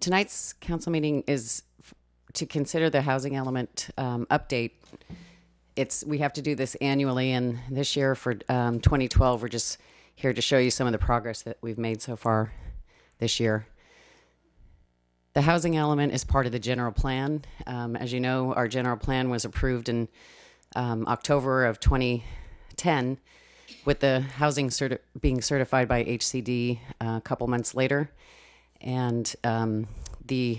Tonight's council meeting is to consider the housing element update. We have to do this annually, and this year for 2012, we're just here to show you some of the progress that we've made so far this year. The housing element is part of the general plan. As you know, our general plan was approved in October of 2010, with the housing being certified by HCD a couple months later. And the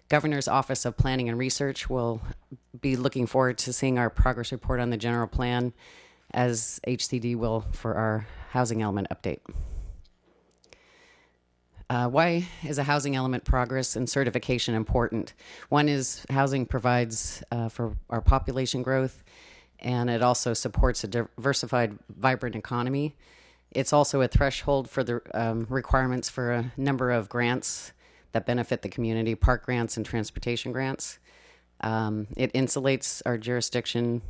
Governor's Office of Planning and Research will be looking forward to seeing our progress report on the general plan, as HCD will for our housing element update. Why is a housing element progress and certification important? One is housing provides for our population growth, and it also supports a diversified, vibrant economy. It's also a threshold for the requirements for a number of grants that benefit the community, park grants and transportation grants. It insulates our jurisdiction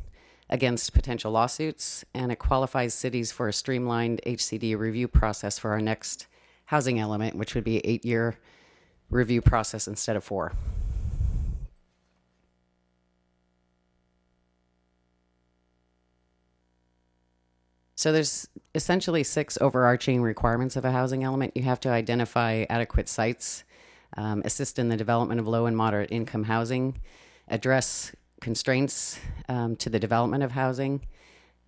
against potential lawsuits, and it qualifies cities for a streamlined HCD review process for our next housing element, which would be an 8-year review process instead of 4. So there's essentially 6 overarching requirements of a housing element. You have to identify adequate sites, assist in the development of low and moderate income housing, address constraints to the development of housing,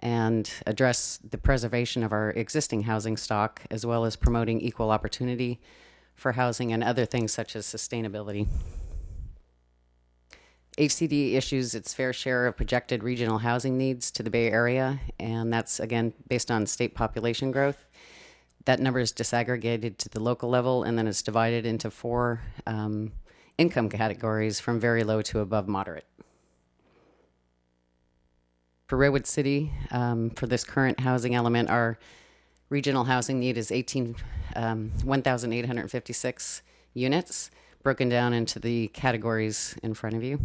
and address the preservation of our existing housing stock, as well as promoting equal opportunity for housing and other things such as sustainability. HCD issues its fair share of projected regional housing needs to the Bay Area, and that's, again, based on state population growth. That number is disaggregated to the local level, and then it's divided into 4 income categories from very low to above moderate. For Redwood City, for this current housing element, our regional housing need is 1,856 units, broken down into the categories in front of you.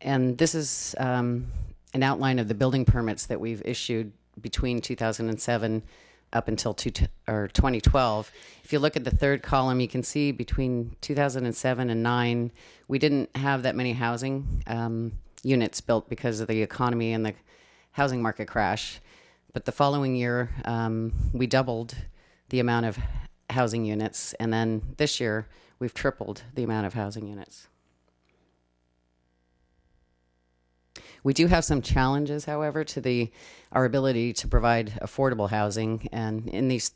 And this is an outline of the building permits that we've issued between 2007 up until 2012. If you look at the third column, you can see between 2007 and 9, we didn't have that many housing units built because of the economy and the housing market crash. But the following year, we doubled the amount of housing units. And then this year, we've tripled the amount of housing units. We do have some challenges, however, to our ability to provide affordable housing, and in these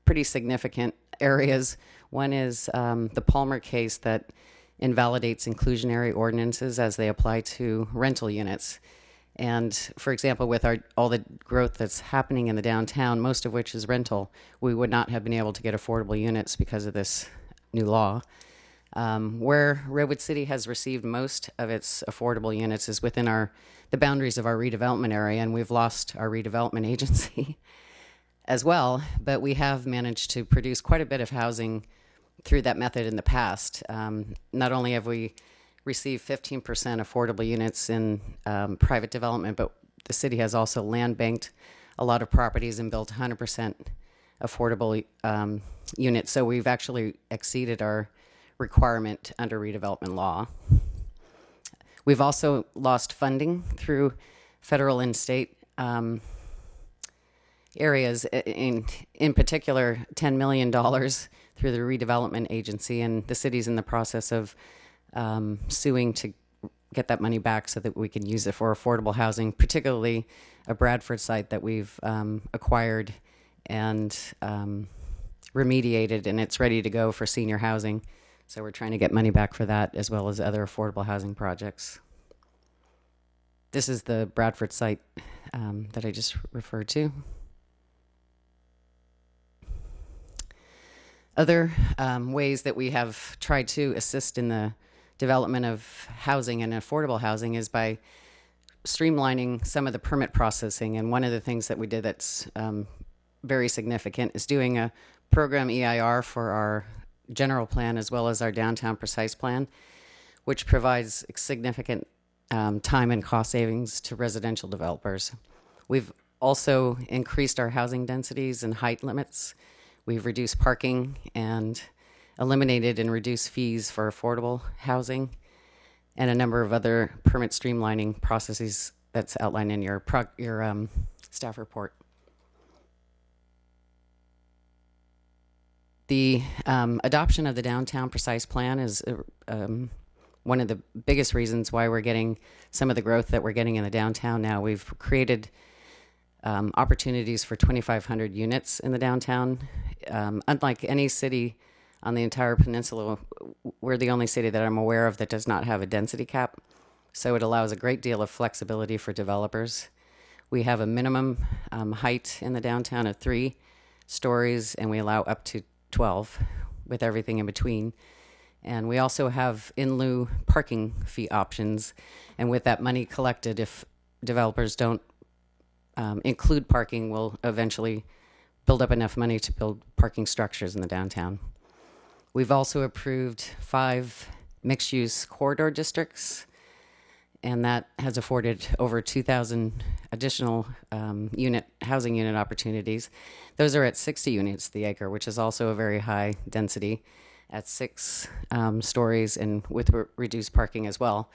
pretty significant areas. One is the Palmer case that invalidates inclusionary ordinances as they apply to rental units. And for example, with all the growth that's happening in the downtown, most of which is rental, we would not have been able to get affordable units because of this new law. Where Redwood City has received most of its affordable units is within the boundaries of our redevelopment area, and we've lost our redevelopment agency as well, but we have managed to produce quite a bit of housing through that method in the past. Not only have we received 15% affordable units in private development, but the city has also land banked a lot of properties and built 100% affordable units, so we've actually exceeded our requirement under redevelopment law. We've also lost funding through federal and state areas, in particular $10 million through the redevelopment agency, and the city's in the process of suing to get that money back so that we can use it for affordable housing, particularly a Bradford site that we've acquired and remediated, and it's ready to go for senior housing. So we're trying to get money back for that, as well as other affordable housing projects. This is the Bradford site that I just referred to. Other ways that we have tried to assist in the development of housing and affordable housing is by streamlining some of the permit processing. And one of the things that we did that's very significant is doing a program EIR for our general plan as well as our downtown precise plan, which provides significant time and cost savings to residential developers. We've also increased our housing densities and height limits. We've reduced parking and eliminated and reduced fees for affordable housing, and a number of other permit streamlining processes that's outlined in your staff report. The adoption of the downtown precise plan is one of the biggest reasons why we're getting some of the growth that we're getting in the downtown now. We've created opportunities for 2,500 units in the downtown. Unlike any city on the entire peninsula, we're the only city that I'm aware of that does not have a density cap. So it allows a great deal of flexibility for developers. We have a minimum height in the downtown of 3 stories, and we allow up to 12 with everything in between. And we also have in lieu parking fee options. And with that money collected, if developers don't include parking, we'll eventually build up enough money to build parking structures in the downtown. We've also approved 5 mixed-use corridor districts, and that has afforded over 2,000 additional housing unit opportunities. Those are at 60 units the acre, which is also a very high density at 6 stories and with reduced parking as well.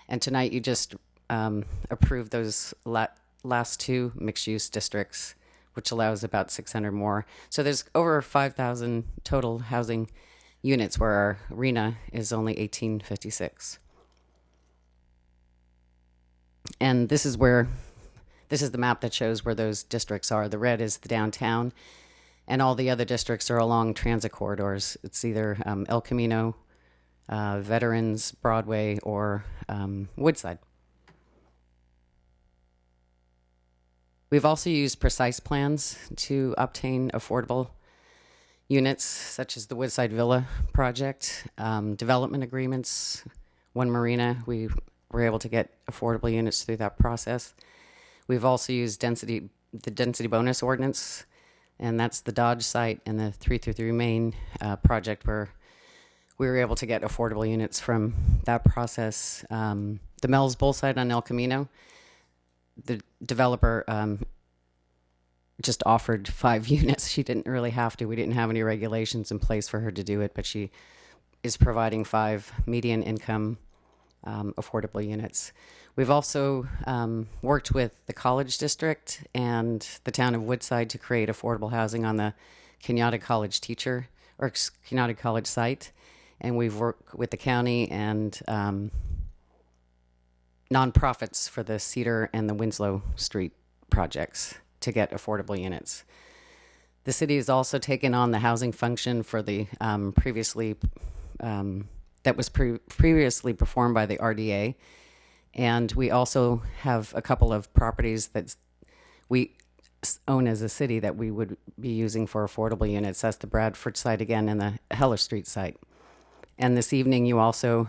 And tonight you just approved those last 2 mixed-use districts, which allows about 600 more. So there's over 5,000 total housing units, where our RENA is only 1856. And this is the map that shows where those districts are. The red is the downtown, and all the other districts are along transit corridors. It's either El Camino, Veterans, Broadway, or Woodside. We've also used precise plans to obtain affordable units, such as the Woodside Villa project, development agreements, One Marina. We were able to get affordable units through that process. We've also used the density bonus ordinance, and that's the Dodge site and the 333 Main project, where we were able to get affordable units from that process. The Mel's Bowl site on El Camino, the developer just offered 5 units. She didn't really have to. We didn't have any regulations in place for her to do it, but she is providing 5 median income affordable units. We've also worked with the College District and the town of Woodside to create affordable housing on the Kenyatta College Kenyatta College site. And we've worked with the county and nonprofits for the Cedar and the Winslow Street projects to get affordable units. The city has also taken on the housing function for the previously performed by the RDA, and we also have a couple of properties that we own as a city that we would be using for affordable units. That's the Bradford site again and the Heller Street site. And this evening you also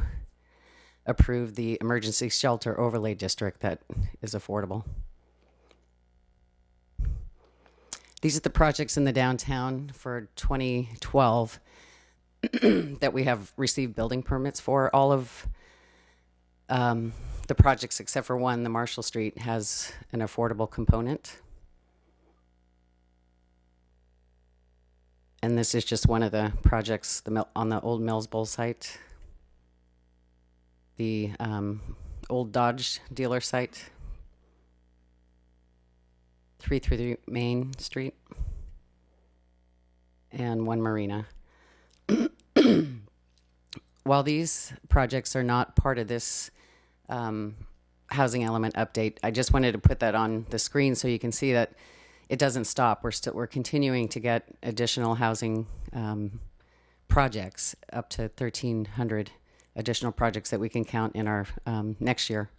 approved the emergency shelter overlay district that is affordable. These are the projects in the downtown for 2012 that we have received building permits for. All of the projects except for one, the Marshall Street, has an affordable component. And this is just one of the projects on the old Mills Bowl site, the old Dodge dealer site, 333 Main Street, and One Marina. While these projects are not part of this housing element update, I just wanted to put that on the screen so you can see that it doesn't stop. We're continuing to get additional housing projects, up to 1,300 additional projects that we can count in our next year.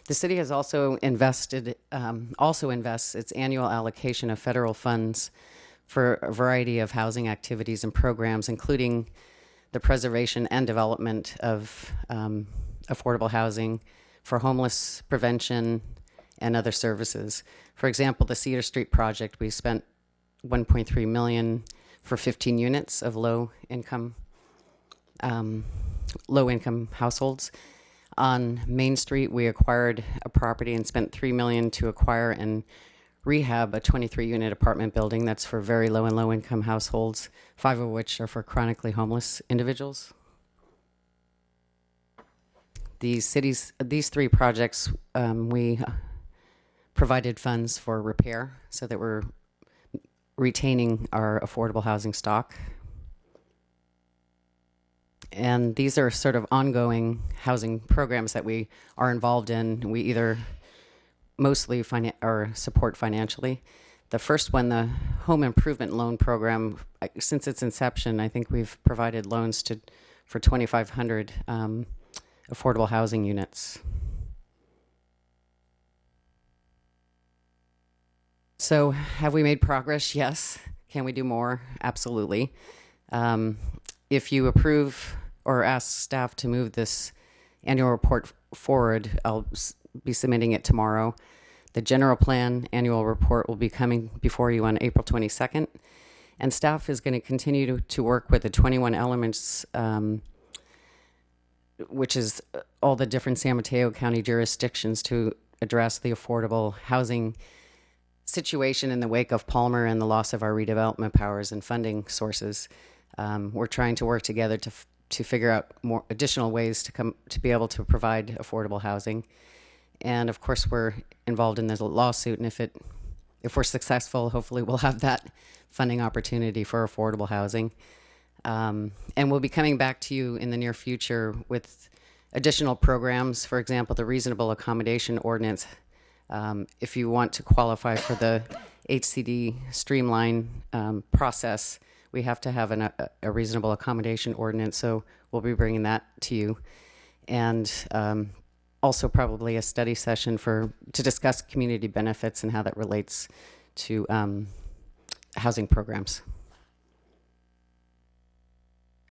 The city has also invests its annual allocation of federal funds for a variety of housing activities and programs, including the preservation and development of affordable housing, for homeless prevention and other services. For example, the Cedar Street project, we spent $1.3 million for 15 units of low income households. On Main Street, we acquired a property and spent $3 million to acquire and rehab a 23-unit apartment building that's for very low and low-income households, 5 of which are for chronically homeless individuals. These 3 projects, we provided funds for repair so that we're retaining our affordable housing stock. And these are sort of ongoing housing programs that we are involved in. We either mostly or support financially. The first one, the home improvement loan program, since its inception, I think we've provided loans for 2,500 affordable housing units. So have we made progress? Yes. Can we do more? Absolutely. If you approve or ask staff to move this annual report forward, I'll be submitting it tomorrow. The general plan annual report will be coming before you on April 22nd. And staff is going to continue to work with the 21 elements, which is all the different San Mateo County jurisdictions, to address the affordable housing situation in the wake of Palmer and the loss of our redevelopment powers and funding sources. We're trying to work together to figure out more additional ways to be able to provide affordable housing. And of course, we're involved in this lawsuit, and if we're successful, hopefully we'll have that funding opportunity for affordable housing. And we'll be coming back to you in the near future with additional programs. For example, the reasonable accommodation ordinance. If you want to qualify for the HCD streamline process, we have to have a reasonable accommodation ordinance, so we'll be bringing that to you. And also probably a study session to discuss community benefits and how that relates to housing programs.